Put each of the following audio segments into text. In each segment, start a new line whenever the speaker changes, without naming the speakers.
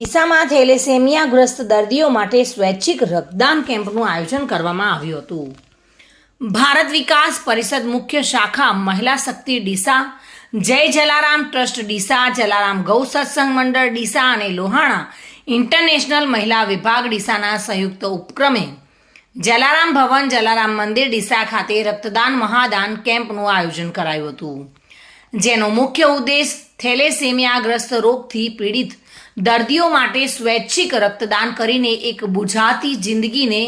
ડીસામાં થેલેસેમિયાગ્રસ્ત દર્દીઓ માટે સ્વૈચ્છિક રક્તદાન કેમ્પનું આયોજન કરવામાં આવ્યું હતું. ભારત વિકાસ પરિષદ મુખ્ય શાખા મહિલા શક્તિ ડીસા, જય જલારામ ટ્રસ્ટ ડીસા, જલારામ ગૌ સત્સંગ મંડળ ડીસા અને લોહાણા ઇન્ટરનેશનલ મહિલા વિભાગ ડીસાના સંયુક્ત ઉપક્રમે જલારામ ભવન જલારામ મંદિર ડીસા ખાતે રક્તદાન મહાદાન કેમ્પનું આયોજન કરાયું હતું, જેનો મુખ્ય ઉદ્દેશ થેલેસેમિયાગ્રસ્ત રોગથી પીડિત દર્દીઓ માટે સ્વૈચ્છિક રક્તદાન કરીને એક બુઝાતી જિંદગીને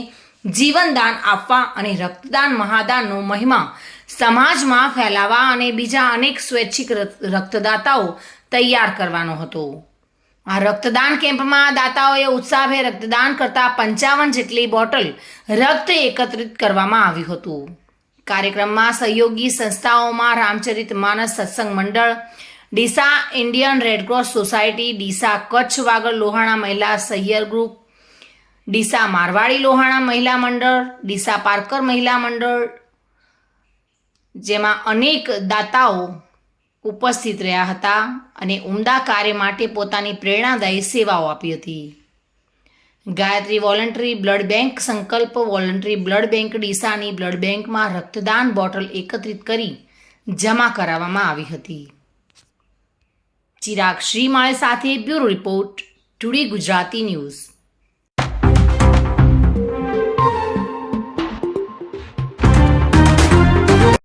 જીવનદાન આપવા અને રક્તદાન મહાદાનનો મહિમા સમાજમાં ફેલાવવા અને બીજા અનેક સ્વૈચ્છિક રક્તદાતાઓ તૈયાર કરવાનો હતો. આ રક્તદાન કેમ્પમાં દાતાઓએ ઉત્સાહભેર રક્તદાન કરતા 55 જેટલી બોટલ રક્ત એકત્રિત કરવામાં આવ્યું હતું. કાર્યક્રમમાં સહયોગી સંસ્થાઓમાં રામચરિત માનસ સત્સંગ મંડળ Deesa, Indian Red Cross society Deesa, Kutch Vagad Lohana મહિલા સહિયર ગ્રુપ ડીસા, મારવાડી લોહાણા મહિલા મંડળ ડીસા, પારકર મહિલા મંડળ, જેમાં અનેક દાતાઓ ઉપસ્થિત રહ્યા હતા અને ઉમદા કાર્ય માટે પોતાની પ્રેરણાદાયી સેવાઓ આપી હતી. ગાયત્રી વોલન્ટરી બ્લડ બેંક સંકલ્પ વોલન્ટરી બ્લડ બેંક ડીસાની બ્લડ બેંકમાં રક્તદાન બોટલ એકત્રિત કરી જમા કરાવવામાં આવી હતી. ચિરાગ શ્રીમાળે સાથે bureau report, today Gujarati news.